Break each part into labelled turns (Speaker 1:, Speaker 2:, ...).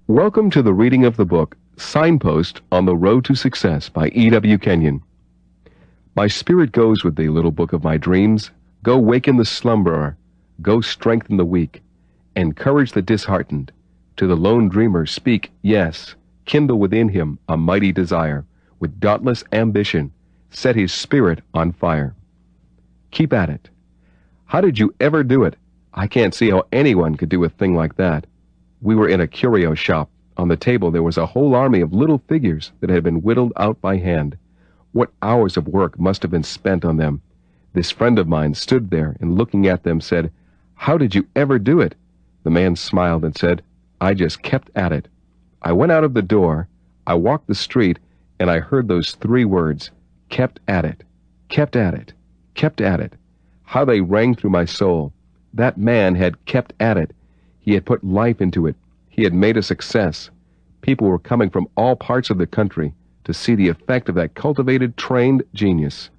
Speaker 1: Welcome to the reading of the book, Signposts on the Road to Success by E.W. Kenyon. My spirit goes with thee, little book of my dreams. Go waken the slumberer, go strengthen the weak, encourage the disheartened. To the lone dreamer speak, yes, kindle within him a mighty desire. With dauntless ambition, set his spirit on fire. Keep at it. How did you ever do it? I can't see how anyone could do a thing like that. We were in a curio shop. On the table there was a whole army of little figures that had been whittled out by hand. What hours of work must have been spent on them. This friend of mine stood there and looking at them said, "How did you ever do it?" The man smiled and said, "I just kept at it." I went out of the door, I walked the street, and I heard those three words, kept at it, kept at it, kept at it. How they rang through my soul. That man had kept at it. He had put life into it. He had made a success. People were coming from all parts of the country to see the effect of that cultivated, trained genius.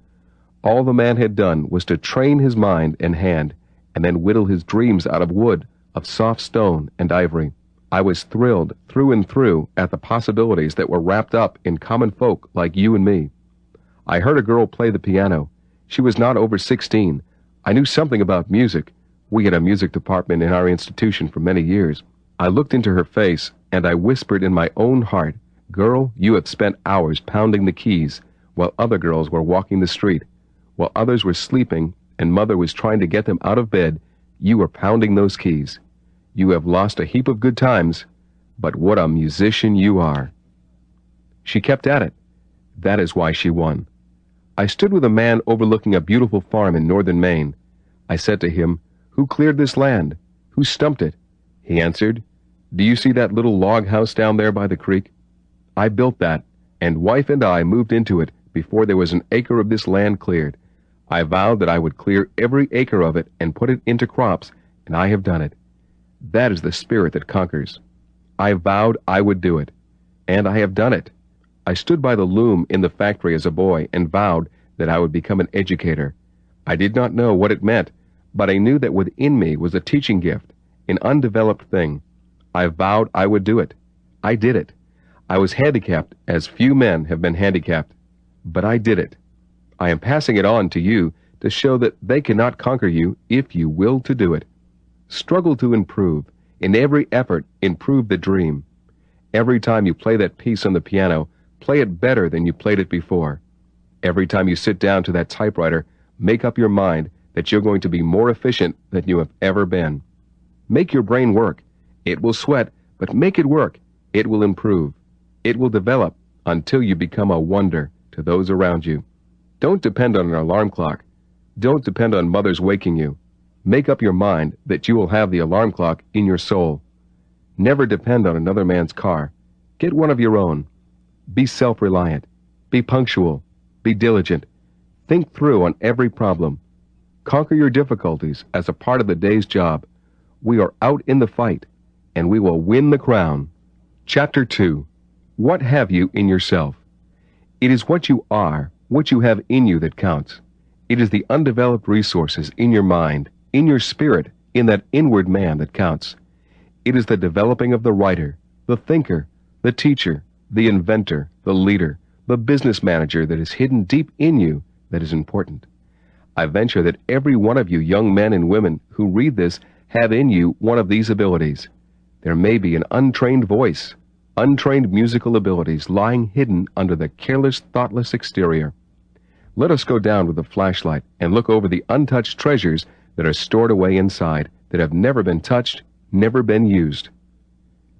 Speaker 1: All the man had done was to train his mind and hand, and then whittle his dreams out of wood, of soft stone and ivory. I was thrilled through and through at the possibilities that were wrapped up in common folk like you and me. I heard a girl play the piano. She was not over 16. I knew something about music. We had a music department in our institution for many years. I looked into her face, and I whispered in my own heart, "Girl, you have spent hours pounding the keys, while other girls were walking the street. While others were sleeping, and mother was trying to get them out of bed, you were pounding those keys. You have lost a heap of good times, but what a musician you are." She kept at it. That is why she won. I stood with a man overlooking a beautiful farm in northern Maine. I said to him, "Who cleared this land? Who stumped it?" He answered, "Do you see that little log house down there by the creek? I built that, and wife and I moved into it before there was an acre of this land cleared. I vowed that I would clear every acre of it and put it into crops, and I have done it. That is the spirit that conquers. I vowed I would do it, and I have done it. I stood by the loom in the factory as a boy and vowed that I would become an educator. I did not know what it meant, but I knew that within me was a teaching gift, an undeveloped thing. I vowed I would do it. I did it. I was handicapped as few men have been handicapped, but I did it. I am passing it on to you to show that they cannot conquer you if you will to do it. Struggle to improve. In every effort, improve the dream. Every time you play that piece on the piano, play it better than you played it before. Every time you sit down to that typewriter, make up your mind that you're going to be more efficient than you have ever been. Make your brain work. It will sweat, but make it work. It will improve. It will develop until you become a wonder to those around you. Don't depend on an alarm clock. Don't depend on mothers waking you. Make up your mind that you will have the alarm clock in your soul. Never depend on another man's car. Get one of your own. Be self-reliant. Be punctual. Be diligent. Think through on every problem. Conquer your difficulties as a part of the day's job. We are out in the fight, and we will win the crown. Chapter 2. What have you in yourself? It is what you are, what you have in you that counts. It is the undeveloped resources in your mind, in your spirit, in that inward man that counts. It is the developing of the writer, the thinker, the teacher, the inventor, the leader, the business manager that is hidden deep in you that is important. I venture that every one of you young men and women who read this have in you one of these abilities. There may be an untrained voice, untrained musical abilities lying hidden under the careless, thoughtless exterior. Let us go down with a flashlight and look over the untouched treasures that are stored away inside, that have never been touched, never been used.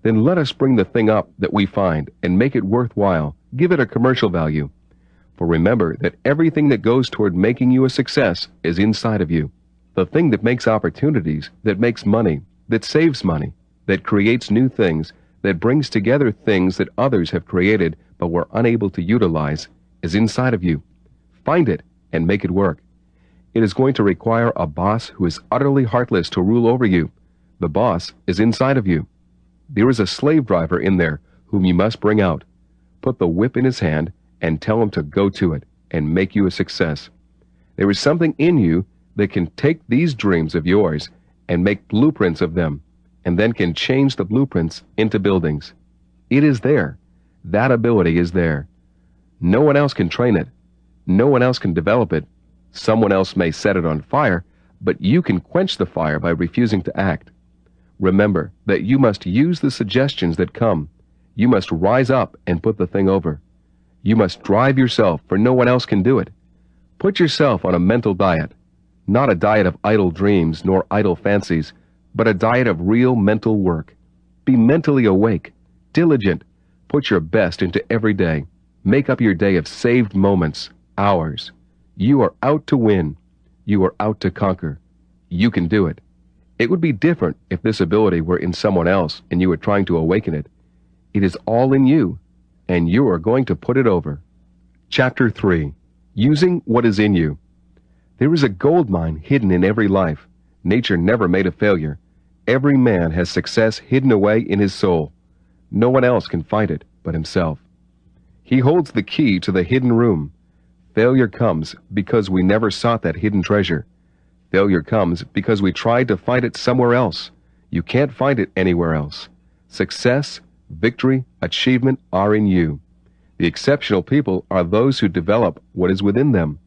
Speaker 1: Then let us bring the thing up that we find and make it worthwhile, give it a commercial value. For remember that everything that goes toward making you a success is inside of you. The thing that makes opportunities, that makes money, that saves money, that creates new things, that brings together things that others have created but were unable to utilize, is inside of you. Find it and make it work. It is going to require a boss who is utterly heartless to rule over you. The boss is inside of you. There is a slave driver in there whom you must bring out. Put the whip in his hand and tell him to go to it and make you a success. There is something in you that can take these dreams of yours and make blueprints of them and then can change the blueprints into buildings. It is there. That ability is there. No one else can train it. No one else can develop it. Someone else may set it on fire, but you can quench the fire by refusing to act. Remember that you must use the suggestions that come. You must rise up and put the thing over. You must drive yourself, for no one else can do it. Put yourself on a mental diet, not a diet of idle dreams nor idle fancies, but a diet of real mental work. Be mentally awake, diligent. Put your best into every day. Make up your day of saved moments, hours. You are out to win. You are out to conquer. You can do it. It would be different if this ability were in someone else and you were trying to awaken it. It is all in you, and you are going to put it over. Chapter 3. Using what is in you. There is a gold mine hidden in every life. Nature never made a failure. Every man has success hidden away in his soul. No one else can find it but himself. He holds the key to the hidden room. Failure comes because we never sought that hidden treasure. Failure comes because we tried to find it somewhere else. You can't find it anywhere else. Success, victory, achievement are in you. The exceptional people are those who develop what is within them.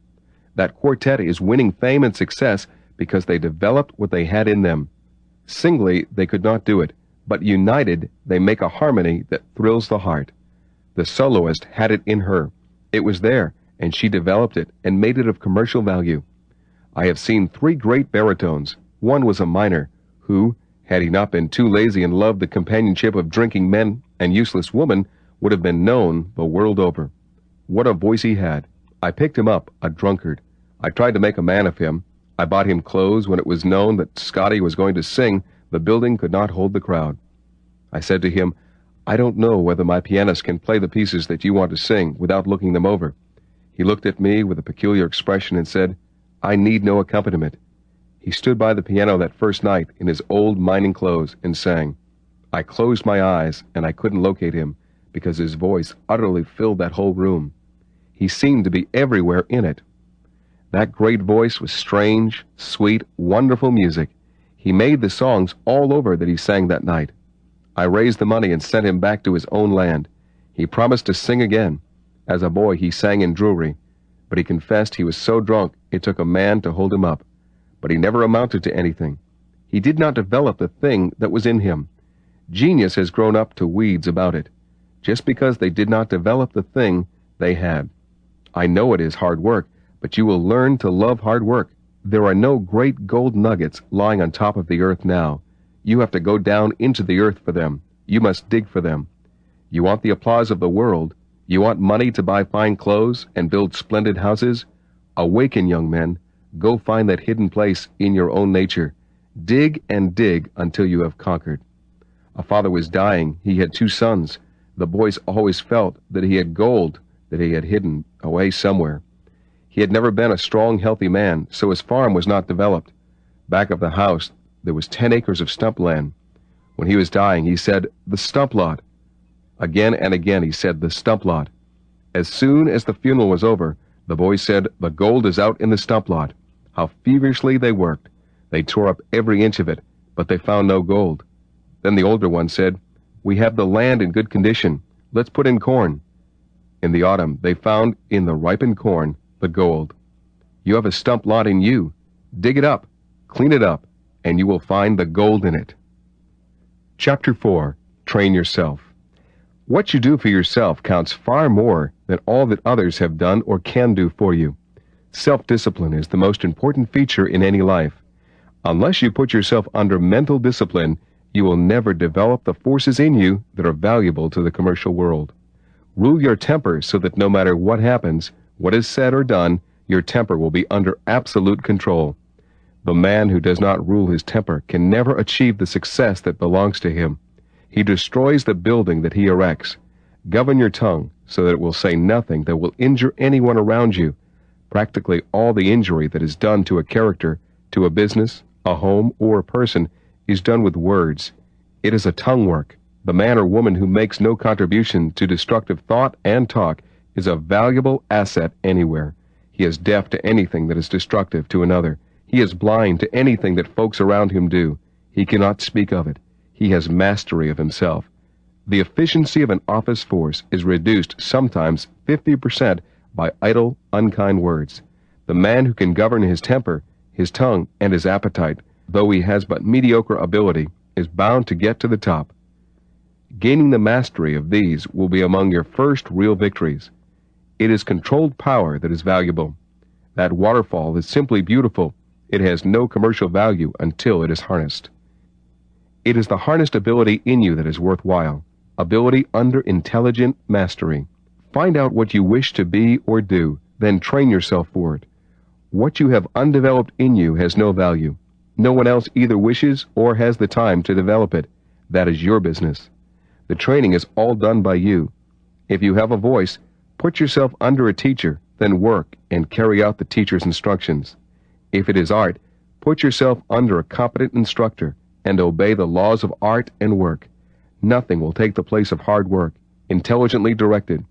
Speaker 1: That quartet is winning fame and success because they developed what they had in them. Singly, they could not do it, but united, they make a harmony that thrills the heart. The soloist had it in her. It was there, and she developed it and made it of commercial value. I have seen 3 great baritones. One was a miner, who, had he not been too lazy and loved the companionship of drinking men and useless women, would have been known the world over. What a voice he had. I picked him up, a drunkard. I tried to make a man of him. I bought him clothes when it was known that Scotty was going to sing. The building could not hold the crowd. I said to him, I don't know whether my pianist can play the pieces that you want to sing without looking them over. He looked at me with a peculiar expression and said, I need no accompaniment. He stood by the piano that first night in his old mining clothes and sang. I closed my eyes and I couldn't locate him because his voice utterly filled that whole room. He seemed to be everywhere in it. That great voice was strange, sweet, wonderful music. He made the songs all over that he sang that night. I raised the money and sent him back to his own land. He promised to sing again. As a boy, he sang in Drury, but he confessed he was so drunk it took a man to hold him up. But he never amounted to anything. He did not develop the thing that was in him. Genius has grown up to weeds about it, just because they did not develop the thing they had. I know it is hard work, but you will learn to love hard work. There are no great gold nuggets lying on top of the earth now. You have to go down into the earth for them. You must dig for them. You want the applause of the world. You want money to buy fine clothes and build splendid houses. Awaken, young men. Go find that hidden place in your own nature. Dig and dig until you have conquered. A father was dying. He had 2 sons. The boys always felt that he had gold that he had hidden away somewhere. He had never been a strong, healthy man, so his farm was not developed. Back of the house, there was 10 acres of stump land. When he was dying, he said, the stump lot. Again and again he said, the stump lot. As soon as the funeral was over, the boys said, the gold is out in the stump lot. How feverishly they worked. They tore up every inch of it, but they found no gold. Then the older one said, we have the land in good condition. Let's put in corn. In the autumn, they found in the ripened corn the gold. You have a stump lot in you. Dig it up, clean it up, and you will find the gold in it. Chapter 4. Train yourself. What you do for yourself counts far more than all that others have done or can do for you. Self-discipline is the most important feature in any life. Unless you put yourself under mental discipline, you will never develop the forces in you that are valuable to the commercial world. Rule your temper so that no matter what happens, what is said or done, your temper will be under absolute control. The man who does not rule his temper can never achieve the success that belongs to him. He destroys the building that he erects. Govern your tongue so that it will say nothing that will injure anyone around you. Practically all the injury that is done to a character, to a business, a home, or a person is done with words. It is a tongue work. The man or woman who makes no contribution to destructive thought and talk is a valuable asset anywhere. He is deaf to anything that is destructive to another. He is blind to anything that folks around him do. He cannot speak of it. He has mastery of himself. The efficiency of an office force is reduced sometimes 50% by idle, unkind words. The man who can govern his temper, his tongue, and his appetite, though he has but mediocre ability, is bound to get to the top. Gaining the mastery of these will be among your first real victories. It is controlled power that is valuable. That waterfall is simply beautiful. It has no commercial value until it is harnessed. It is the harnessed ability in you that is worthwhile, ability under intelligent mastery. Find out what you wish to be or do, then train yourself for it. What you have undeveloped in you has no value. No one else either wishes or has the time to develop it. That is your business. The training is all done by you. If you have a voice, put yourself under a teacher, then work and carry out the teacher's instructions. If it is art, put yourself under a competent instructor and obey the laws of art and work. Nothing will take the place of hard work, intelligently directed.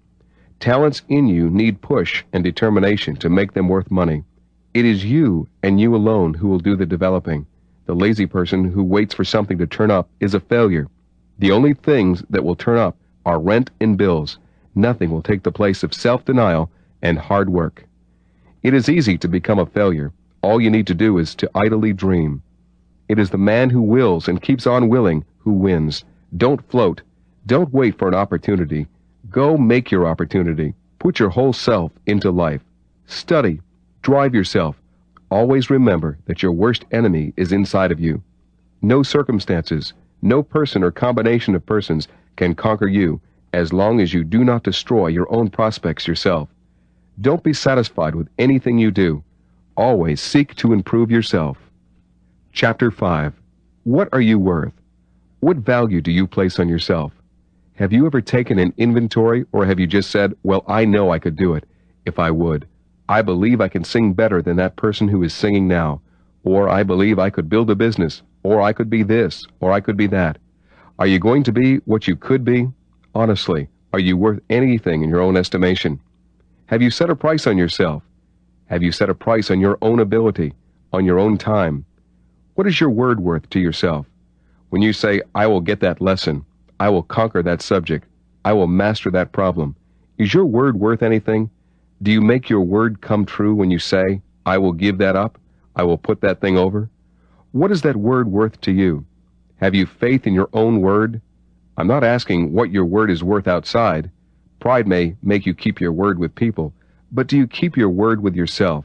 Speaker 1: Talents in you need push and determination to make them worth money. It is you and you alone who will do the developing. The lazy person who waits for something to turn up is a failure. The only things that will turn up are rent and bills. Nothing will take the place of self-denial and hard work. It is easy to become a failure. All you need to do is to idly dream. It is the man who wills and keeps on willing who wins. Don't float. Don't wait for an opportunity. Go make your opportunity. Put your whole self into life. Study. Drive yourself. Always remember that your worst enemy is inside of you. No circumstances, no person or combination of persons can conquer you as long as you do not destroy your own prospects yourself. Don't be satisfied with anything you do. Always seek to improve yourself. Chapter 5. What are you worth? What value do you place on yourself? Have you ever taken an inventory, or have you just said, well, I know I could do it if I would. I believe I can sing better than that person who is singing now, or I believe I could build a business, or I could be this, or I could be that. Are you going to be what you could be? Honestly, are you worth anything in your own estimation? Have you set a price on yourself? Have you set a price on your own ability, on your own time? What is your word worth to yourself? When you say, I will get that lesson, I will conquer that subject, I will master that problem, is your word worth anything? Do you make your word come true when you say, I will give that up, I will put that thing over? What is that word worth to you? Have you faith in your own word? I'm not asking what your word is worth outside. Pride may make you keep your word with people, but do you keep your word with yourself?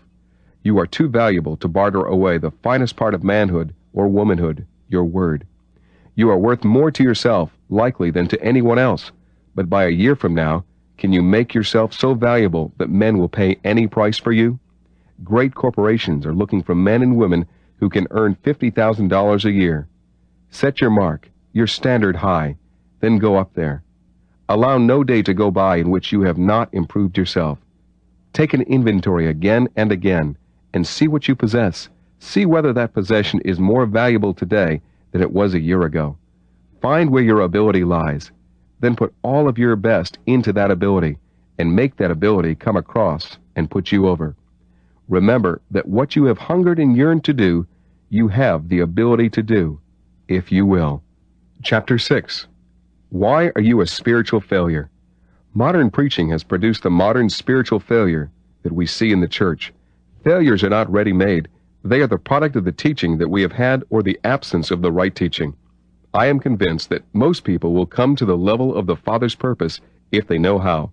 Speaker 1: You are too valuable to barter away the finest part of manhood or womanhood, your word. You are worth more to yourself, likely, than to anyone else, but by a year from now, can you make yourself so valuable that men will pay any price for you? Great corporations are looking for men and women who can earn $50,000 a year. Set your mark, your standard high, then go up there. Allow no day to go by in which you have not improved yourself. Take an inventory again and again, and see what you possess. See whether that possession is more valuable today than it was a year ago. Find where your ability lies. Then put all of your best into that ability, and make that ability come across and put you over. Remember that what you have hungered and yearned to do, you have the ability to do, if you will. Chapter 6. Why are you a spiritual failure? Modern preaching has produced the modern spiritual failure that we see in the church. Failures are not ready-made. They are the product of the teaching that we have had or the absence of the right teaching. I am convinced that most people will come to the level of the Father's purpose if they know how.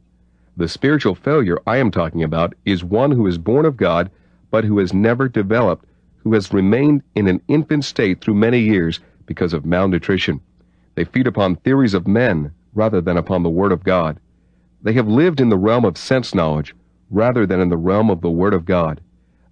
Speaker 1: The spiritual failure I am talking about is one who is born of God, but who has never developed, who has remained in an infant state through many years because of malnutrition. They feed upon theories of men rather than upon the Word of God. They have lived in the realm of sense knowledge rather than in the realm of the Word of God.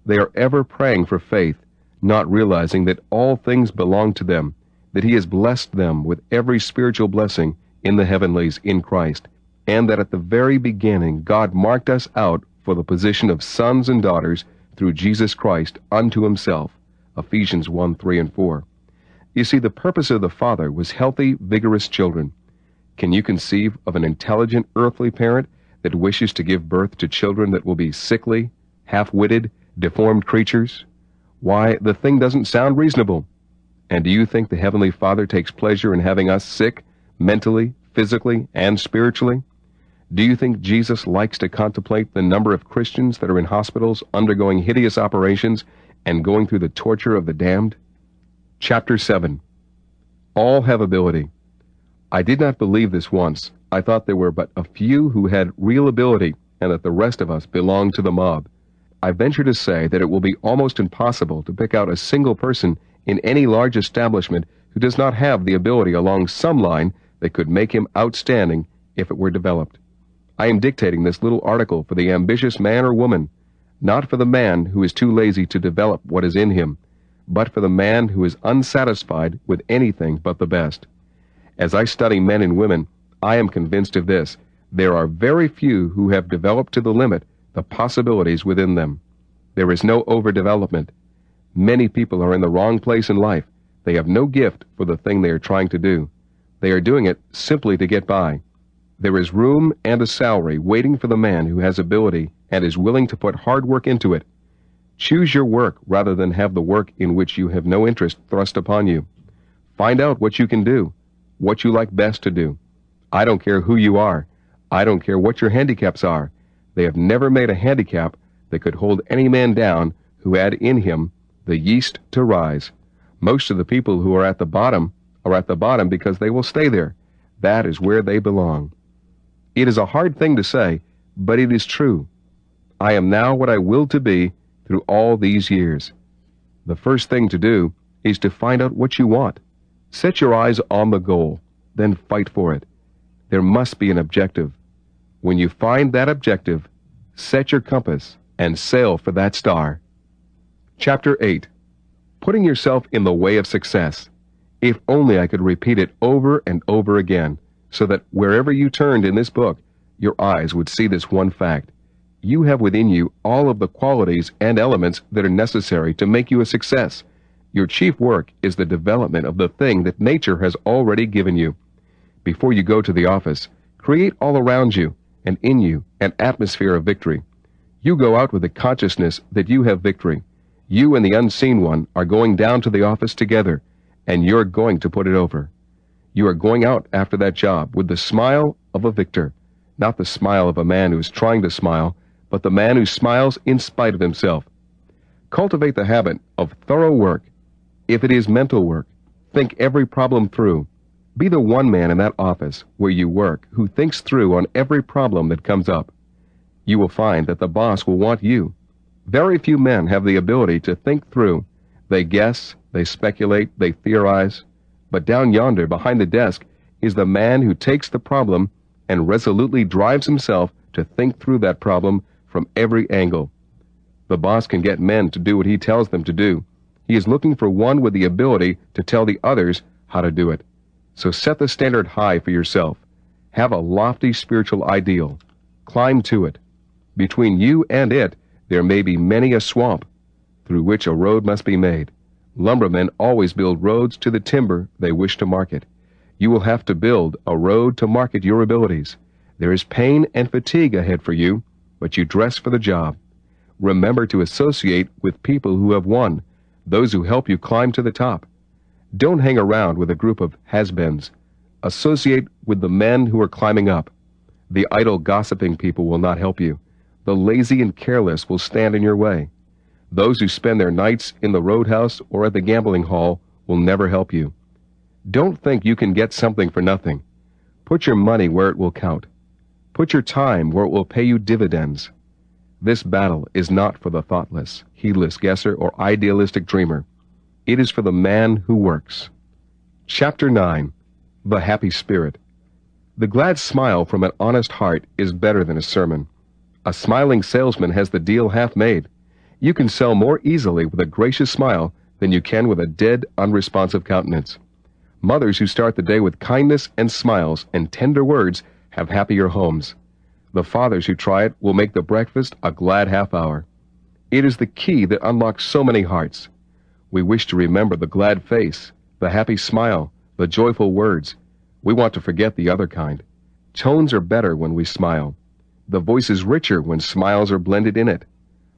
Speaker 1: They are ever praying for faith, not realizing that all things belong to them, that He has blessed them with every spiritual blessing in the heavenlies in Christ, and that at the very beginning God marked us out for the position of sons and daughters through Jesus Christ unto Himself. Ephesians 1:3 and 4. You see, the purpose of the Father was healthy, vigorous children. Can you conceive of an intelligent earthly parent that wishes to give birth to children that will be sickly, half-witted, deformed creatures? Why, the thing doesn't sound reasonable. And do you think the Heavenly Father takes pleasure in having us sick, mentally, physically, and spiritually? Do you think Jesus likes to contemplate the number of Christians that are in hospitals undergoing hideous operations and going through the torture of the damned? Chapter 7. All have ability. I did not believe this once. I thought there were but a few who had real ability and that the rest of us belonged to the mob. I venture to say that it will be almost impossible to pick out a single person in any large establishment who does not have the ability along some line that could make him outstanding if it were developed. I am dictating this little article for the ambitious man or woman, not for the man who is too lazy to develop what is in him, but for the man who is unsatisfied with anything but the best. As I study men and women, I am convinced of this: there are very few who have developed to the limit the possibilities within them. There is no overdevelopment. Many people are in the wrong place in life. They have no gift for the thing they are trying to do. They are doing it simply to get by. There is room and a salary waiting for the man who has ability and is willing to put hard work into it. Choose your work rather than have the work in which you have no interest thrust upon you. Find out what you can do, what you like best to do. I don't care who you are. I don't care what your handicaps are. They have never made a handicap that could hold any man down who had in him the yeast to rise. Most of the people who are at the bottom because they will stay there. That is where they belong. It is a hard thing to say, but it is true. I am now what I willed to be through all these years. The first thing to do is to find out what you want. Set your eyes on the goal, then fight for it. There must be an objective. When you find that objective, set your compass and sail for that star. Chapter 8. Putting yourself in the way of success. If only I could repeat it over and over again, so that wherever you turned in this book, your eyes would see this one fact. You have within you all of the qualities and elements that are necessary to make you a success. Your chief work is the development of the thing that nature has already given you. Before you go to the office, create all around you and in you an atmosphere of victory. You go out with the consciousness that you have victory. You and the unseen one are going down to the office together, and you're going to put it over. You are going out after that job with the smile of a victor, not the smile of a man who is trying to smile, but the man who smiles in spite of himself. Cultivate the habit of thorough work. If it is mental work, think every problem through. Be the one man in that office where you work who thinks through on every problem that comes up. You will find that the boss will want you. Very few men have the ability to think through. They guess, they speculate, they theorize. But down yonder behind the desk is the man who takes the problem and resolutely drives himself to think through that problem from every angle. The boss can get men to do what he tells them to do. He is looking for one with the ability to tell the others how to do it. So set the standard high for yourself. Have a lofty spiritual ideal. Climb to it. Between you and it, there may be many a swamp through which a road must be made. Lumbermen always build roads to the timber they wish to market. You will have to build a road to market your abilities. There is pain and fatigue ahead for you, but you dress for the job. Remember to associate with people who have won, those who help you climb to the top. Don't hang around with a group of has-beens. Associate with the men who are climbing up. The idle gossiping people will not help you. The lazy and careless will stand in your way. Those who spend their nights in the roadhouse or at the gambling hall will never help you. Don't think you can get something for nothing. Put your money where it will count. Put your time where it will pay you dividends. This battle is not for the thoughtless, heedless guesser or idealistic dreamer. It is for the man who works. Chapter 9. The Happy Spirit. The glad smile from an honest heart is better than a sermon. A smiling salesman has the deal half made. You can sell more easily with a gracious smile than you can with a dead, unresponsive countenance. Mothers who start the day with kindness and smiles and tender words have happier homes. The fathers who try it will make the breakfast a glad half-hour. It is the key that unlocks so many hearts. We wish to remember the glad face, the happy smile, the joyful words. We want to forget the other kind. Tones are better when we smile. The voice is richer when smiles are blended in it.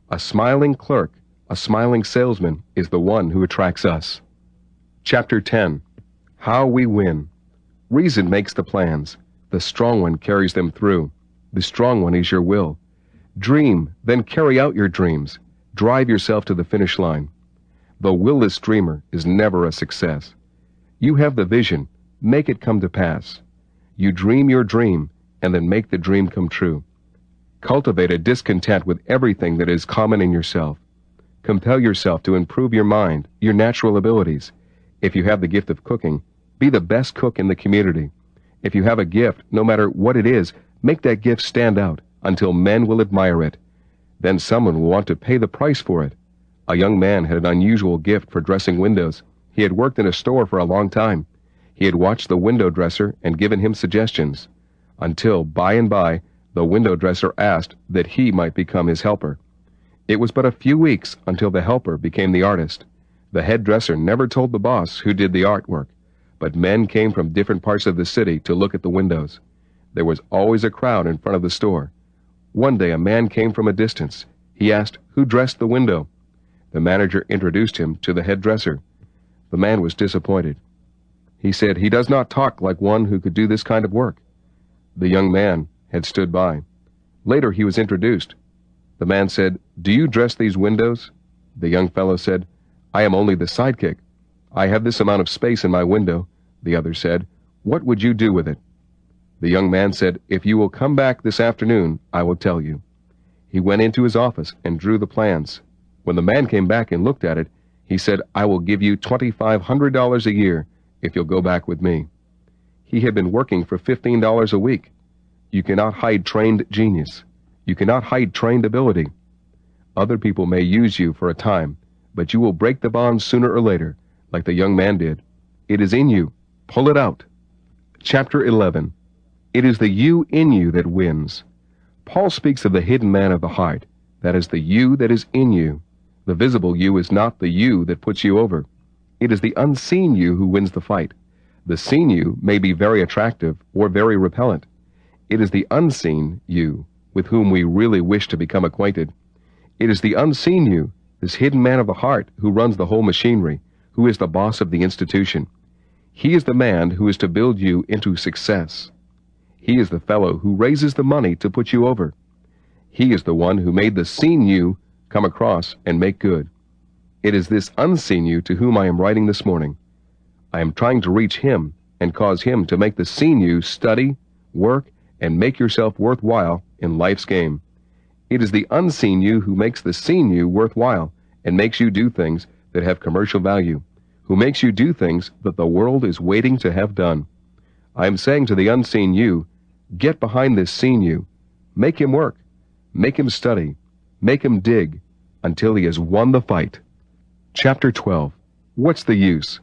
Speaker 1: A smiling clerk, a smiling salesman is the one who attracts us. Chapter 10. How we win. Reason makes the plans. The strong one carries them through. The strong one is your will. Dream, then carry out your dreams. Drive yourself to the finish line. The willless dreamer is never a success. You have the vision. Make it come to pass. You dream your dream, and then make the dream come true. Cultivate a discontent with everything that is common in yourself. Compel yourself to improve your mind, your natural abilities. If you have the gift of cooking, be the best cook in the community. If you have a gift, no matter what it is, make that gift stand out until men will admire it. Then someone will want to pay the price for it. A young man had an unusual gift for dressing windows. He had worked in a store for a long time. He had watched the window dresser and given him suggestions, until, by and by, the window dresser asked that he might become his helper. It was but a few weeks until the helper became the artist. The head dresser never told the boss who did the artwork, but men came from different parts of the city to look at the windows. There was always a crowd in front of the store. One day a man came from a distance. He asked who dressed the window. The manager introduced him to the head dresser. The man was disappointed. He said he does not talk like one who could do this kind of work. The young man had stood by. Later he was introduced. The man said, "Do you dress these windows?" The young fellow said, "I am only the sidekick. I have this amount of space in my window." The other said, "What would you do with it?" The young man said, "If you will come back this afternoon, I will tell you." He went into his office and drew the plans. When the man came back and looked at it, he said, "I will give you $2,500 a year if you'll go back with me." He had been working for $15 a week. You cannot hide trained genius. You cannot hide trained ability. Other people may use you for a time, but you will break the bond sooner or later, like the young man did. It is in you. Pull it out. Chapter 11. It is the you in you that wins. Paul speaks of the hidden man of the heart. That is the you that is in you. The visible you is not the you that puts you over. It is the unseen you who wins the fight. The seen you may be very attractive or very repellent. It is the unseen you with whom we really wish to become acquainted. It is the unseen you, this hidden man of the heart, who runs the whole machinery, who is the boss of the institution. He is the man who is to build you into success. He is the fellow who raises the money to put you over. He is the one who made the seen you come across and make good. It is this unseen you to whom I am writing this morning. I am trying to reach him and cause him to make the seen you study, work, and make yourself worthwhile in life's game. It is the unseen you who makes the seen you worthwhile and makes you do things that have commercial value, who makes you do things that the world is waiting to have done. I am saying to the unseen you, get behind this seen you. Make him work. Make him study. Make him dig until he has won the fight. Chapter 12. What's the use?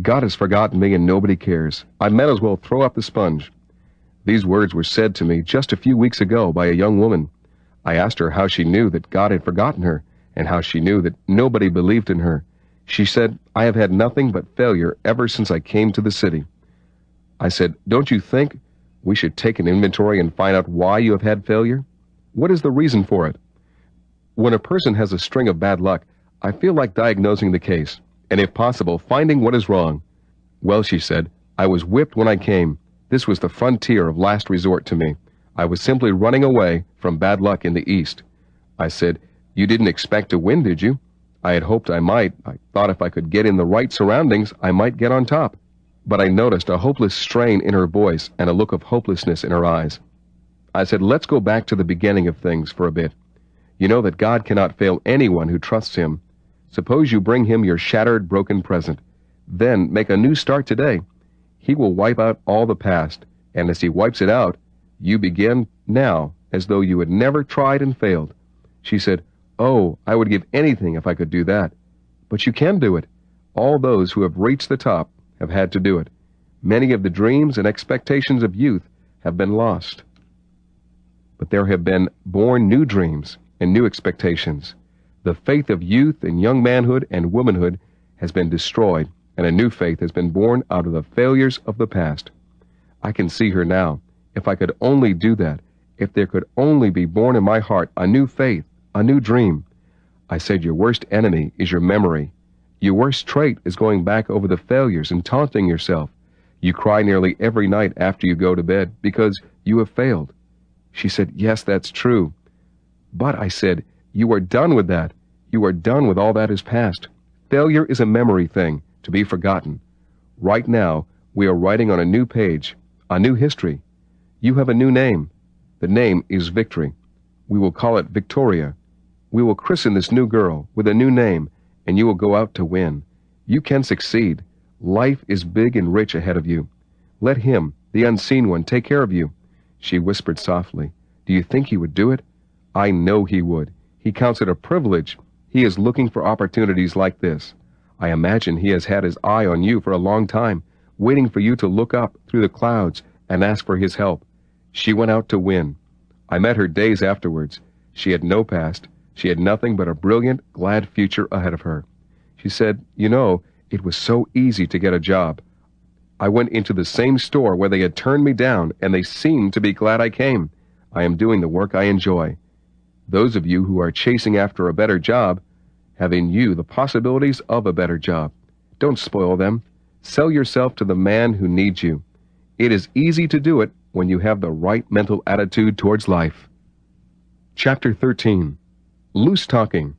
Speaker 1: God has forgotten me and nobody cares. I might as well throw up the sponge. These words were said to me just a few weeks ago by a young woman. I asked her how she knew that God had forgotten her and how she knew that nobody believed in her. She said, "I have had nothing but failure ever since I came to the city." I said, "Don't you think we should take an inventory and find out why you have had failure? What is the reason for it?" When a person has a string of bad luck, I feel like diagnosing the case, and if possible, finding what is wrong. "Well," she said, "I was whipped when I came. This was the frontier of last resort to me. I was simply running away from bad luck in the East." I said, "You didn't expect to win, did you?" I had hoped I might. I thought if I could get in the right surroundings, I might get on top. But I noticed a hopeless strain in her voice and a look of hopelessness in her eyes. I said, "Let's go back to the beginning of things for a bit. You know that God cannot fail anyone who trusts him. Suppose you bring him your shattered, broken present. Then make a new start today. He will wipe out all the past, and as he wipes it out, you begin now as though you had never tried and failed." She said, "Oh, I would give anything if I could do that." But you can do it. All those who have reached the top have had to do it. Many of the dreams and expectations of youth have been lost. But there have been born new dreams and new expectations. The faith of youth and young manhood and womanhood has been destroyed, and a new faith has been born out of the failures of the past. I can see her now. If I could only do that, if there could only be born in my heart a new faith, a new dream. I said your worst enemy is your memory. Your worst trait is going back over the failures and taunting yourself. You cry nearly every night after you go to bed because you have failed. She said, yes, that's true. But, I said, you are done with that. You are done with all that is past. Failure is a memory thing, to be forgotten. Right now, we are writing on a new page, a new history. You have a new name. The name is Victory. We will call it Victoria. We will christen this new girl with a new name, and you will go out to win. You can succeed. Life is big and rich ahead of you. Let him, the unseen one, take care of you. She whispered softly, do you think he would do it? I know he would. He counts it a privilege. He is looking for opportunities like this. I imagine he has had his eye on you for a long time, waiting for you to look up through the clouds and ask for his help. She went out to win. I met her days afterwards. She had no past. She had nothing but a brilliant, glad future ahead of her. She said, you know, it was so easy to get a job. I went into the same store where they had turned me down, and they seemed to be glad I came. I am doing the work I enjoy. Those of you who are chasing after a better job have in you the possibilities of a better job. Don't spoil them. Sell yourself to the man who needs you. It is easy to do it when you have the right mental attitude towards life. Chapter 13. Loose talking.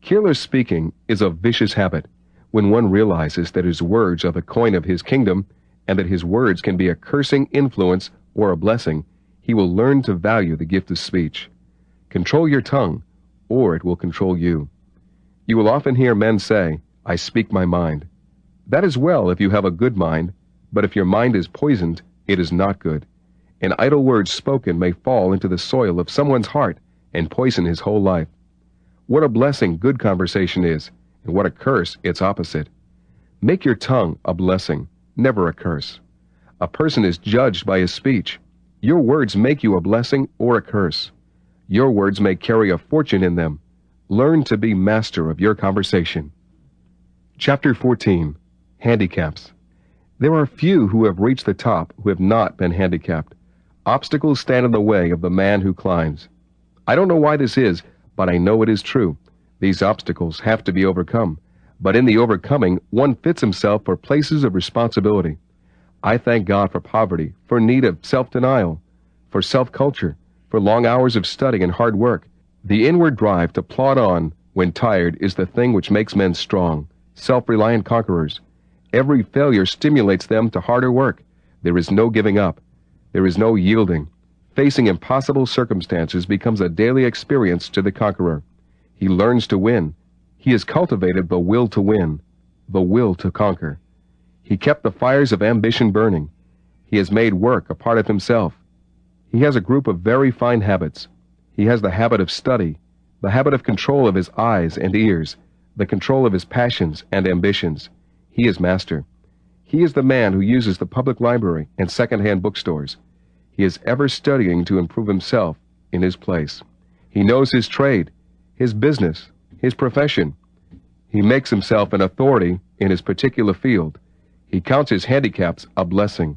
Speaker 1: Careless speaking is a vicious habit. When one realizes that his words are the coin of his kingdom, and that his words can be a cursing influence or a blessing, he will learn to value the gift of speech. Control your tongue, or it will control you. You will often hear men say, I speak my mind. That is well if you have a good mind, but if your mind is poisoned, it is not good. An idle word spoken may fall into the soil of someone's heart and poison his whole life. What a blessing good conversation is, and what a curse its opposite. Make your tongue a blessing, never a curse. A person is judged by his speech. Your words make you a blessing or a curse. Your words may carry a fortune in them. Learn to be master of your conversation. Chapter 14. Handicaps. There are few who have reached the top who have not been handicapped. Obstacles stand in the way of the man who climbs. I don't know why this is, but I know it is true. These obstacles have to be overcome, but in the overcoming, one fits himself for places of responsibility. I thank God for poverty, for need of self-denial, for self-culture, for long hours of study and hard work. The inward drive to plod on when tired is the thing which makes men strong, self-reliant conquerors. Every failure stimulates them to harder work. There is no giving up. There is no yielding. Facing impossible circumstances becomes a daily experience to the conqueror. He learns to win. He has cultivated the will to win, the will to conquer. He kept the fires of ambition burning. He has made work a part of himself. He has a group of very fine habits. He has the habit of study, the habit of control of his eyes and ears, the control of his passions and ambitions. He is master. He is the man who uses the public library and second-hand bookstores. He is ever studying to improve himself in his place. He knows his trade, his business, his profession. He makes himself an authority in his particular field. He counts his handicaps a blessing.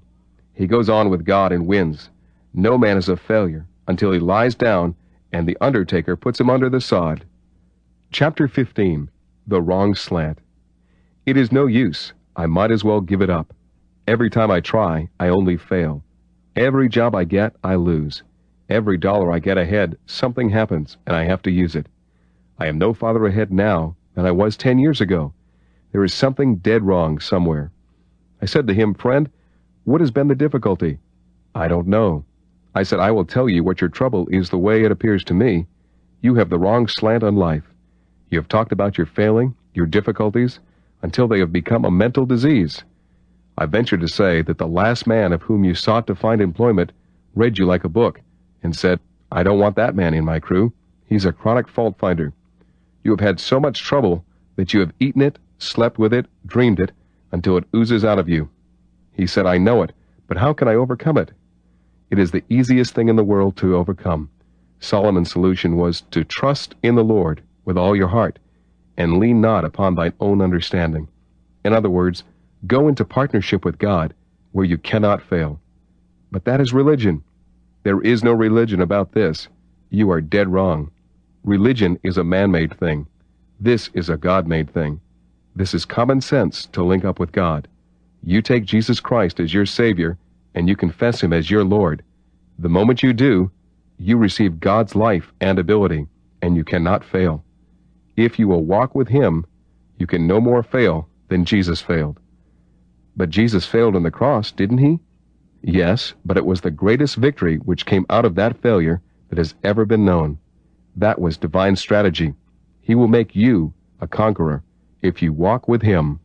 Speaker 1: He goes on with God and wins. No man is a failure until he lies down and the undertaker puts him under the sod. Chapter 15. The Wrong Slant. It is no use. I might as well give it up. Every time I try, I only fail. Every job I get, I lose. Every dollar I get ahead, something happens, and I have to use it. I am no farther ahead now than I was 10 years ago. There is something dead wrong somewhere. I said to him, friend, what has been the difficulty? I don't know. I said, I will tell you what your trouble is the way it appears to me. You have the wrong slant on life. You have talked about your failing, your difficulties, until they have become a mental disease. I venture to say that the last man of whom you sought to find employment read you like a book and said, I don't want that man in my crew. He's a chronic fault finder. You have had so much trouble that you have eaten it, slept with it, dreamed it, until it oozes out of you. He said, I know it, but how can I overcome it? It is the easiest thing in the world to overcome. Solomon's solution was to trust in the Lord with all your heart, and lean not upon thine own understanding. In other words, go into partnership with God where you cannot fail. But that is religion. There is no religion about this. You are dead wrong. Religion is a man-made thing. This is a God-made thing. This is common sense to link up with God. You take Jesus Christ as your Savior, and you confess Him as your Lord. The moment you do, you receive God's life and ability, and you cannot fail. If you will walk with Him, you can no more fail than Jesus failed. But Jesus failed on the cross, didn't He? Yes, but it was the greatest victory which came out of that failure that has ever been known. That was divine strategy. He will make you a conqueror if you walk with Him.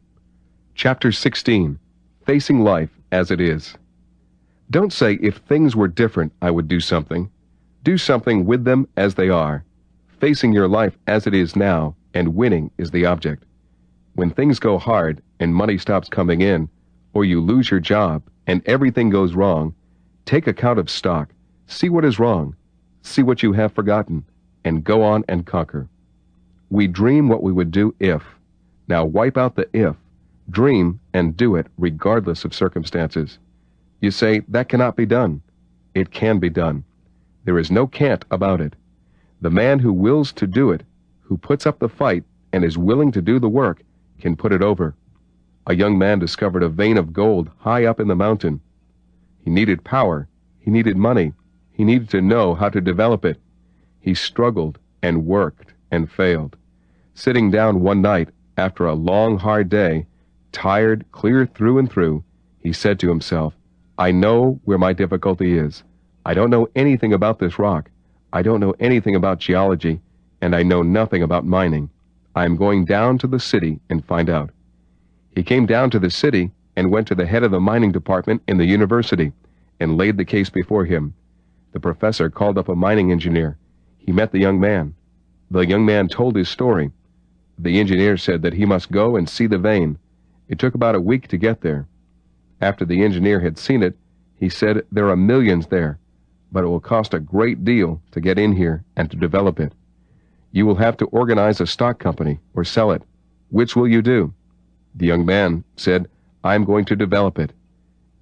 Speaker 1: Chapter 16. Facing Life as It Is. Don't say, if things were different, I would do something. Do something with them as they are. Facing your life as it is now, and winning is the object. When things go hard and money stops coming in, or you lose your job and everything goes wrong, take account of stock, see what is wrong, see what you have forgotten, and go on and conquer. We dream what we would do if. Now wipe out the if. Dream and do it regardless of circumstances. You say, that cannot be done. It can be done. There is no can't about it. The man who wills to do it, who puts up the fight and is willing to do the work, can put it over. A young man discovered a vein of gold high up in the mountain. He needed power. He needed money. He needed to know how to develop it. He struggled and worked and failed. Sitting down one night after a long, hard day, tired clear through and through, he said to himself, I know where my difficulty is. I don't know anything about this rock. I don't know anything about geology, and I know nothing about mining. I am going down to the city and find out. He came down to the city and went to the head of the mining department in the university and laid the case before him. The professor called up a mining engineer. He met the young man. The young man told his story. The engineer said that he must go and see the vein. It took about a week to get there. After the engineer had seen it, he said, there are millions there, but it will cost a great deal to get in here and to develop it. You will have to organize a stock company or sell it. Which will you do? The young man said, I am going to develop it.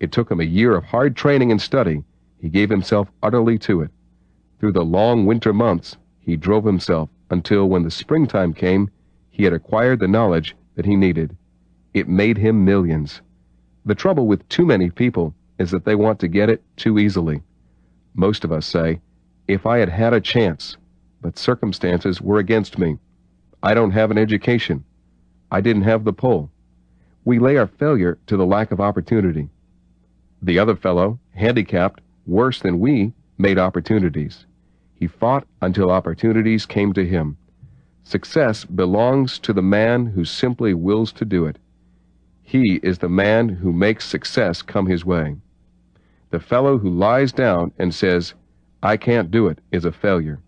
Speaker 1: It took him a year of hard training and study. He gave himself utterly to it. Through the long winter months, he drove himself until when the springtime came, he had acquired the knowledge that he needed. It made him millions. The trouble with too many people is that they want to get it too easily. Most of us say, if I had had a chance, but circumstances were against me. I don't have an education. I didn't have the pull. We lay our failure to the lack of opportunity. The other fellow, handicapped, worse than we, made opportunities. He fought until opportunities came to him. Success belongs to the man who simply wills to do it. He is the man who makes success come his way. The fellow who lies down and says, I can't do it, is a failure.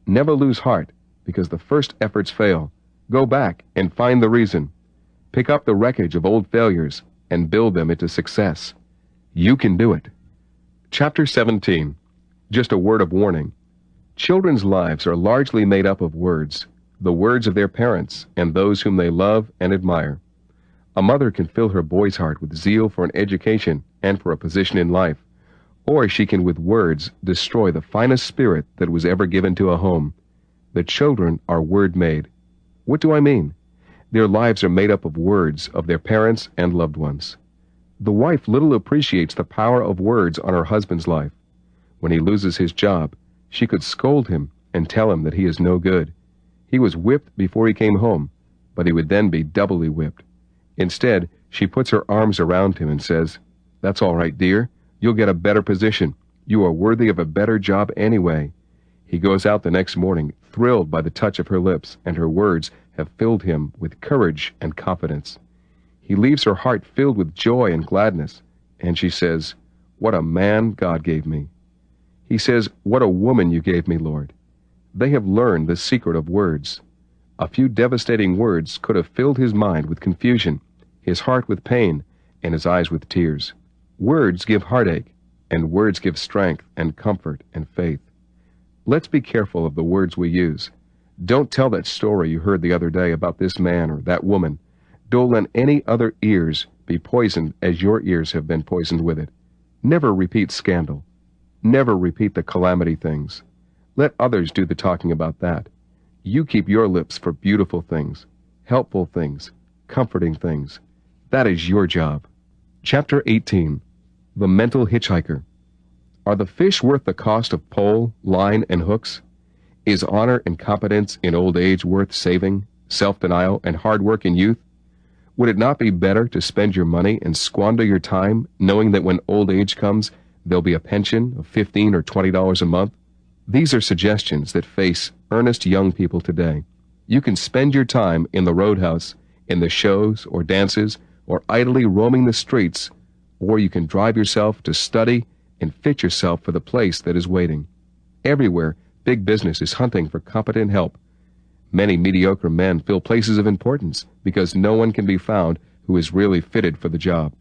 Speaker 1: Never lose heart, because the first efforts fail. Go back and find the reason. Pick up the wreckage of old failures and build them into success. You can do it. Chapter 17. Just a word of warning. Children's lives are largely made up of words, the words of their parents and those whom they love and admire. A mother can fill her boy's heart with zeal for an education and for a position in life, or she can with words destroy the finest spirit that was ever given to a home. The children are word-made. What do I mean? Their lives are made up of words of their parents and loved ones. The wife little appreciates the power of words on her husband's life. When he loses his job, she could scold him and tell him that he is no good. He was whipped before he came home, but he would then be doubly whipped. Instead, she puts her arms around him and says, That's all right, dear. You'll get a better position. You are worthy of a better job anyway. He goes out the next morning, thrilled by the touch of her lips, and her words have filled him with courage and confidence. He leaves her heart filled with joy and gladness, and she says, What a man God gave me. He says, What a woman you gave me, Lord. They have learned the secret of words. A few devastating words could have filled his mind with confusion, his heart with pain, and his eyes with tears. Words give heartache, and words give strength and comfort and faith. Let's be careful of the words we use. Don't tell that story you heard the other day about this man or that woman. Don't let any other ears be poisoned as your ears have been poisoned with it. Never repeat scandal. Never repeat the calamity things. Let others do the talking about that. You keep your lips for beautiful things, helpful things, comforting things. That is your job. Chapter 18. The Mental Hitchhiker. Are the fish worth the cost of pole, line, and hooks? Is honor and competence in old age worth saving, self-denial, and hard work in youth? Would it not be better to spend your money and squander your time knowing that when old age comes, there'll be a pension of $15 or $20 a month? These are suggestions that face earnest young people today. You can spend your time in the roadhouse, in the shows or dances, or idly roaming the streets, or you can drive yourself to study and fit yourself for the place that is waiting. Everywhere, big business is hunting for competent help. Many mediocre men fill places of importance because no one can be found who is really fitted for the job.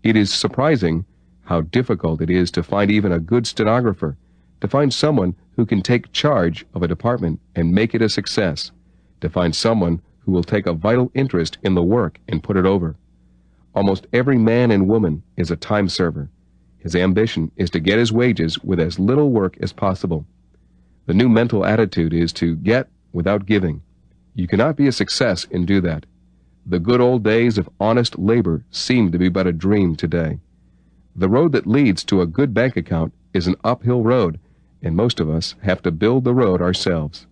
Speaker 1: It is surprising how difficult it is to find even a good stenographer, to find someone who can take charge of a department and make it a success, to find someone who will take a vital interest in the work and put it over. Almost every man and woman is a time server. His ambition is to get his wages with as little work as possible. The new mental attitude is to get without giving. You cannot be a success and do that. The good old days of honest labor seem to be but a dream today. The road that leads to a good bank account is an uphill road, and most of us have to build the road ourselves.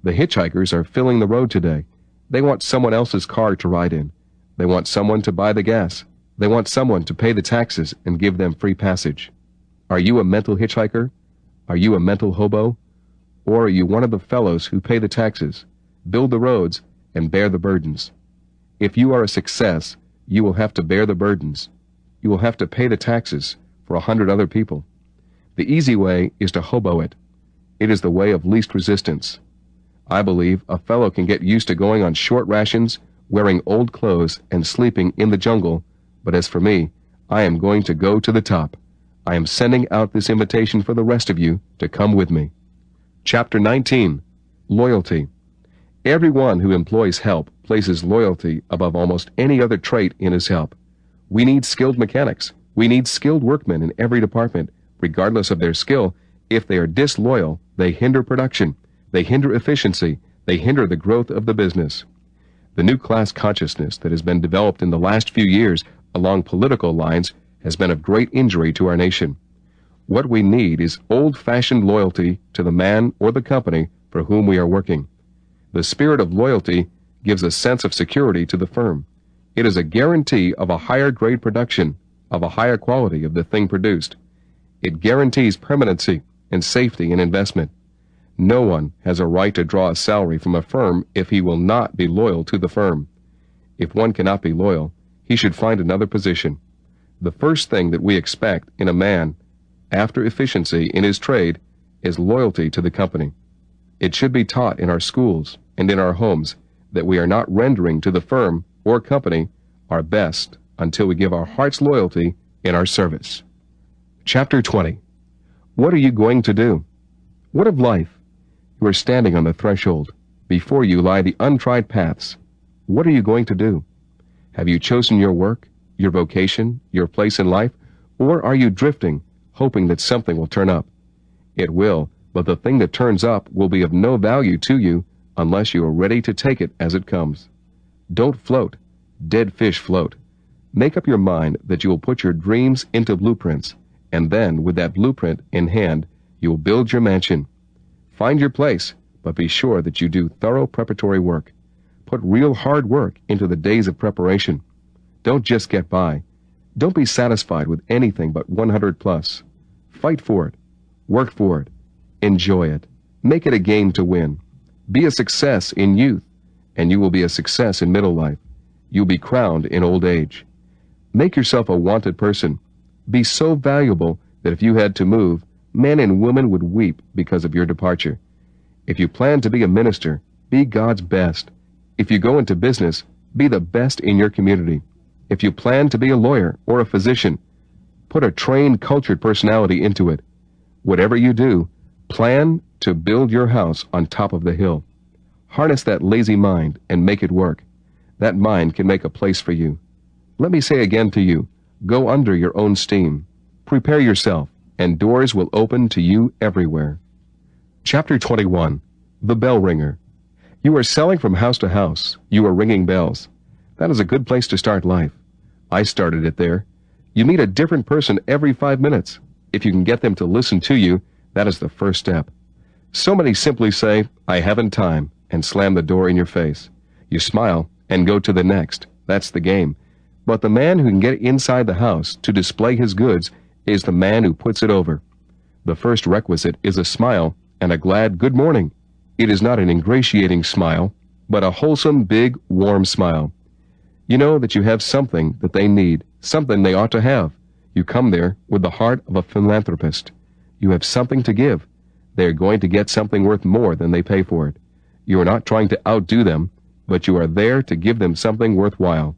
Speaker 1: The hitchhikers are filling the road today. They want someone else's car to ride in. They want someone to buy the gas. They want someone to pay the taxes and give them free passage. Are you a mental hitchhiker? Are you a mental hobo? Or are you one of the fellows who pay the taxes, build the roads, and bear the burdens? If you are a success, you will have to bear the burdens. You will have to pay the taxes for 100 other people. The easy way is to hobo it. It is the way of least resistance. I believe a fellow can get used to going on short rations, wearing old clothes, and sleeping in the jungle, but as for me, I am going to go to the top. I am sending out this invitation for the rest of you to come with me. Chapter 19. Loyalty. Everyone who employs help places loyalty above almost any other trait in his help. We need skilled mechanics. We need skilled workmen in every department, regardless of their skill. If they are disloyal, they hinder production. They hinder efficiency. They hinder the growth of the business. The new class consciousness that has been developed in the last few years along political lines has been of great injury to our nation. What we need is old-fashioned loyalty to the man or the company for whom we are working. The spirit of loyalty gives a sense of security to the firm. It is a guarantee of a higher grade production, of a higher quality of the thing produced. It guarantees permanency and safety in investment. No one has a right to draw a salary from a firm if he will not be loyal to the firm. If one cannot be loyal, he should find another position. The first thing that we expect in a man, after efficiency in his trade, is loyalty to the company. It should be taught in our schools and in our homes that we are not rendering to the firm or company our best until we give our heart's loyalty in our service. Chapter 20. What are you going to do? What of life? You are standing on the threshold. Before you lie the untried paths. What are you going to do? Have you chosen your work, your vocation, your place in life, or are you drifting, hoping that something will turn up? It will, but the thing that turns up will be of no value to you unless you are ready to take it as it comes. Don't float. Dead fish float. Make up your mind that you will put your dreams into blueprints, and then, with that blueprint in hand, you will build your mansion. Find your place, but be sure that you do thorough preparatory work. Put real hard work into the days of preparation. Don't just get by. Don't be satisfied with anything but 100 plus. Fight for it. Work for it. Enjoy it. Make it a game to win. Be a success in youth, and you will be a success in middle life. You'll be crowned in old age. Make yourself a wanted person. Be so valuable that if you had to move, men and women would weep because of your departure. If you plan to be a minister, be God's best. If you go into business, be the best in your community. If you plan to be a lawyer or a physician, put a trained, cultured personality into it. Whatever you do, plan to build your house on top of the hill. Harness that lazy mind and make it work. That mind can make a place for you. Let me say again to you, go under your own steam. Prepare yourself, and doors will open to you everywhere. Chapter 21. The Bell Ringer. You are selling from house to house. You are ringing bells. That is a good place to start life. I started it there. You meet a different person every 5 minutes. If you can get them to listen to you, that is the first step. So many simply say, "I haven't time," and slam the door in your face. You smile and go to the next. That's the game. But the man who can get inside the house to display his goods is the man who puts it over. The first requisite is a smile and a glad good morning. It is not an ingratiating smile, but a wholesome, big, warm smile. You know that you have something that they need, something they ought to have. You come there with the heart of a philanthropist. You have something to give. They are going to get something worth more than they pay for it. You are not trying to outdo them, but you are there to give them something worthwhile.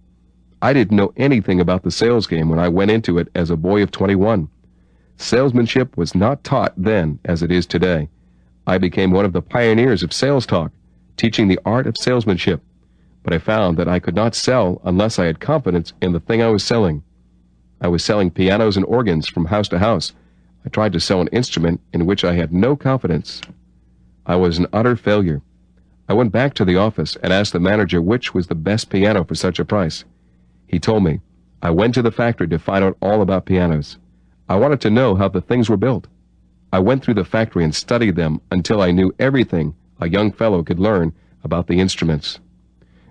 Speaker 1: I didn't know anything about the sales game when I went into it as a boy of 21. Salesmanship was not taught then as it is today. I became one of the pioneers of sales talk, teaching the art of salesmanship. But I found that I could not sell unless I had confidence in the thing I was selling. I was selling pianos and organs from house to house. I tried to sell an instrument in which I had no confidence. I was an utter failure. I went back to the office and asked the manager which was the best piano for such a price. He told me. I went to the factory to find out all about pianos. I wanted to know how the things were built. I went through the factory and studied them until I knew everything a young fellow could learn about the instruments.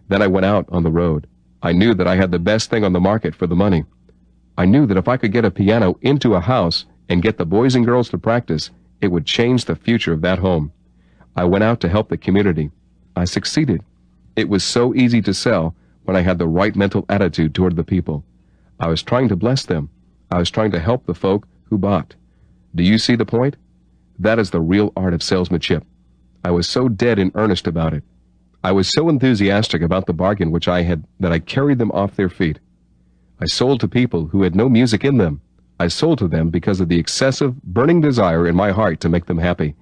Speaker 1: Then I went out on the road. I knew that I had the best thing on the market for the money. I knew that if I could get a piano into a house and get the boys and girls to practice, it would change the future of that home. I went out to help the community. I succeeded. It was so easy to sell when I had the right mental attitude toward the people. I was trying to bless them. I was trying to help the folk who bought. Do you see the point? That is the real art of salesmanship. I was so dead in earnest about it. I was so enthusiastic about the bargain which I had that I carried them off their feet. I sold to people who had no music in them. I sold to them because of the excessive, burning desire in my heart to make them happy.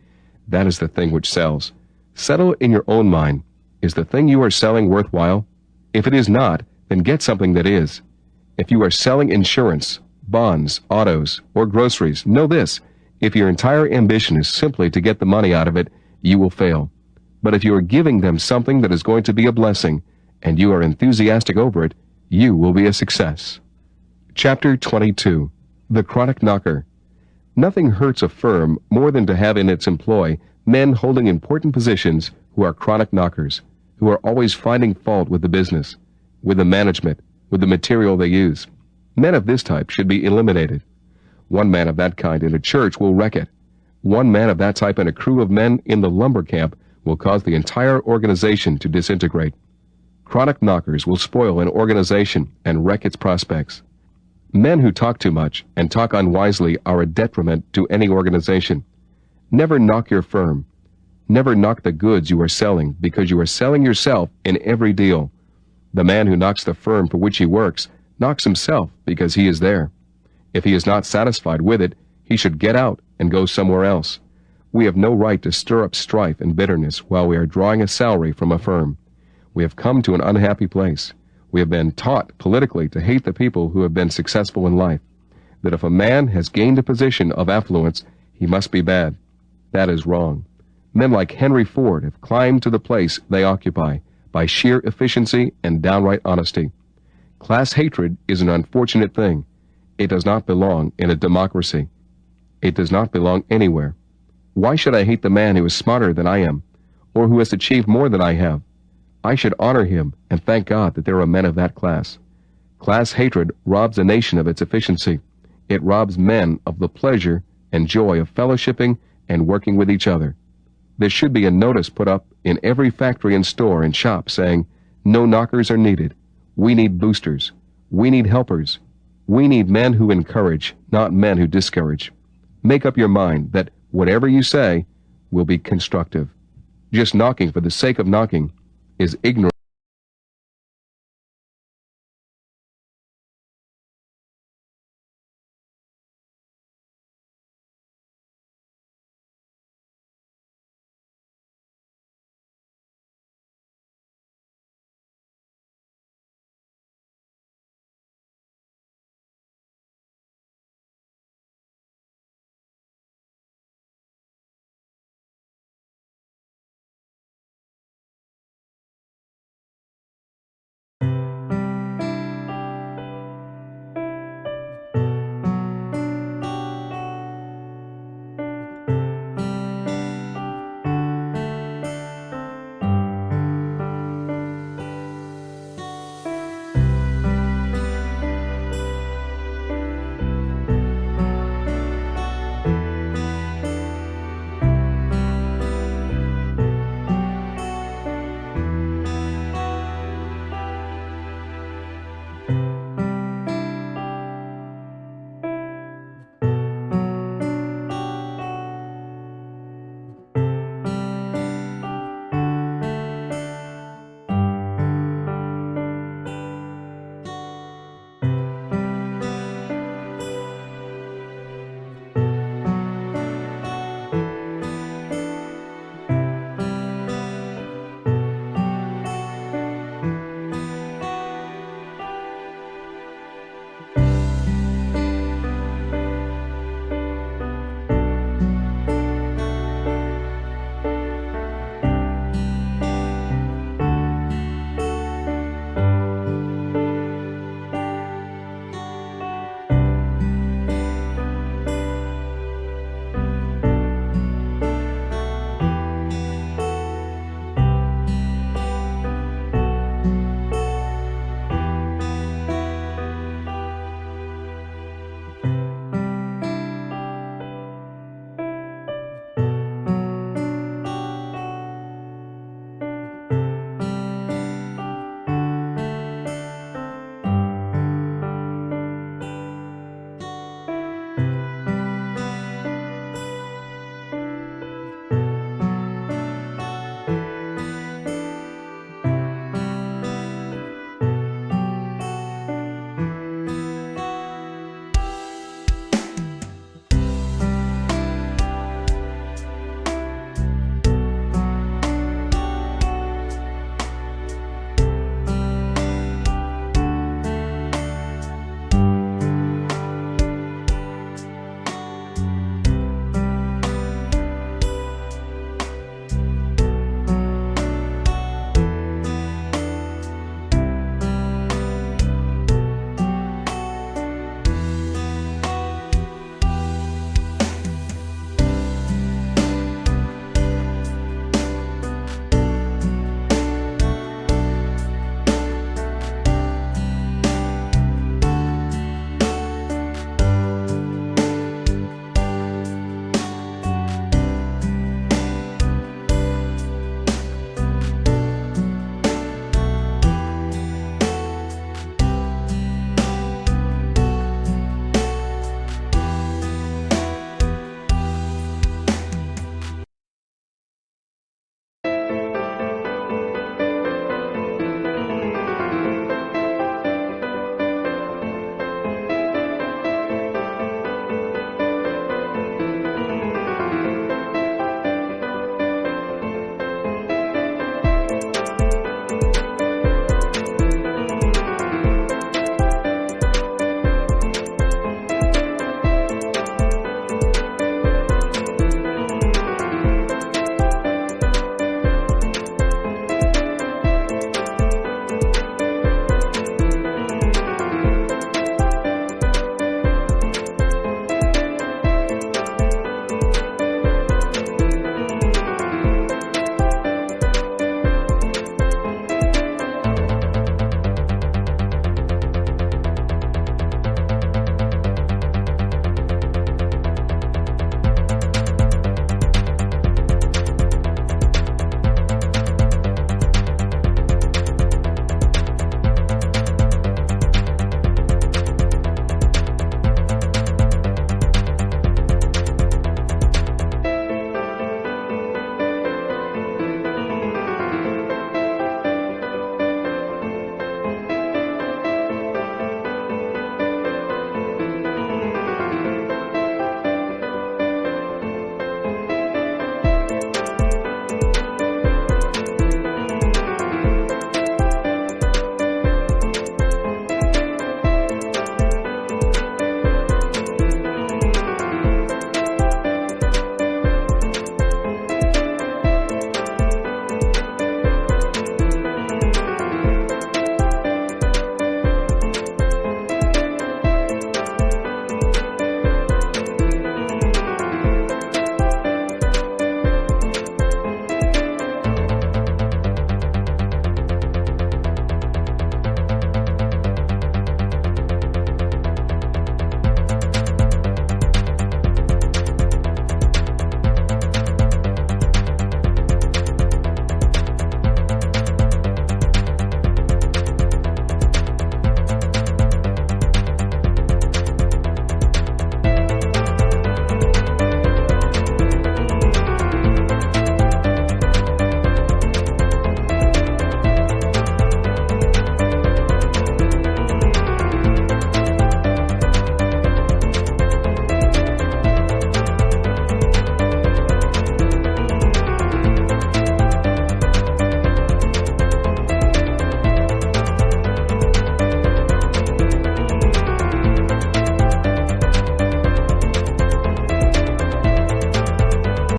Speaker 1: That is the thing which sells. Settle in your own mind. Is the thing you are selling worthwhile? If it is not, then get something that is. If you are selling insurance, bonds, autos, or groceries, know this. If your entire ambition is simply to get the money out of it, you will fail. But if you are giving them something that is going to be a blessing, and you are enthusiastic over it, you will be a success. Chapter 22. The Chronic Knocker. Nothing hurts a firm more than to have in its employ men holding important positions who are chronic knockers, who are always finding fault with the business, with the management, with the material they use. Men of this type should be eliminated. One man of that kind in a church will wreck it. One man of that type in a crew of men in the lumber camp will cause the entire organization to disintegrate. Chronic knockers will spoil an organization and wreck its prospects. Men who talk too much and talk unwisely are a detriment to any organization. Never knock your firm. Never knock the goods you are selling, because you are selling yourself in every deal. The man who knocks the firm for which he works knocks himself because he is there. If he is not satisfied with it, he should get out and go somewhere else. We have no right to stir up strife and bitterness while we are drawing a salary from a firm. We have come to an unhappy place. We have been taught politically to hate the people who have been successful in life, that if a man has gained a position of affluence, he must be bad. That is wrong. Men like Henry Ford have climbed to the place they occupy by sheer efficiency and downright honesty. Class hatred is an unfortunate thing. It does not belong in a democracy. It does not belong anywhere. Why should I hate the man who is smarter than I am, or who has achieved more than I have? I should honor him and thank God that there are men of that class. Class hatred robs a nation of its efficiency. It robs men of the pleasure and joy of fellowshipping and working with each other. There should be a notice put up in every factory and store and shop saying, "No knockers are needed. We need boosters. We need helpers. We need men who encourage, not men who discourage." Make up your mind that whatever you say will be constructive. Just knocking for the sake of knocking is ignorant.